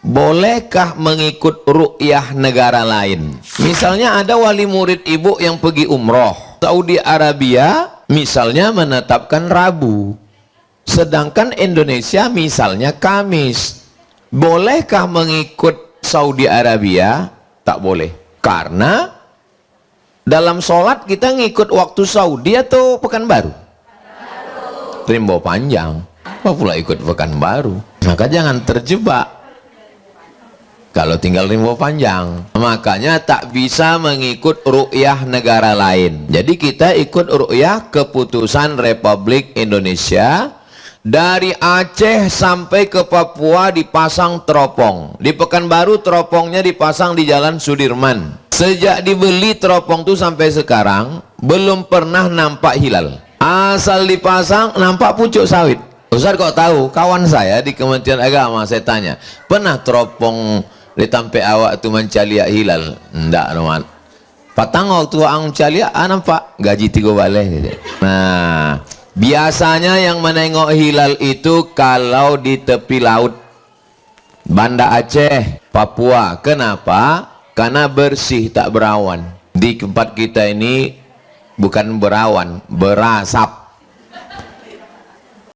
bolehkah mengikut ru'yah negara lain? Misalnya ada wali murid ibu yang pergi umroh Saudi Arabia, misalnya menetapkan Rabu, sedangkan Indonesia misalnya Kamis. Bolehkah mengikut Saudi Arabia? Tak boleh, karena dalam sholat kita ngikut waktu Saudi atau Pekanbaru? Rimbo panjang. Apa pula ikut Pekanbaru? Maka jangan terjebak kalau tinggal rimbo panjang. Makanya tak bisa mengikut ru'yah negara lain. Jadi kita ikut ru'yah keputusan Republik Indonesia. Dari Aceh sampai ke Papua dipasang teropong. Di Pekanbaru teropongnya dipasang di Jalan Sudirman. Sejak dibeli teropong itu sampai sekarang belum pernah nampak hilal. Asal dipasang nampak pucuk sawit. Ustaz kok tahu? Kawan saya di Kementerian Agama, saya tanya, pernah teropong ditampe awak tu mencaliak hilal? Enggak, teman. Patang waktu ang mencaliak, nampak gaji 3 balai. Nah, biasanya yang menengok hilal itu kalau di tepi laut, Banda Aceh, Papua. Kenapa? Karena bersih, tak berawan. Di tempat kita ini bukan berawan, berasap.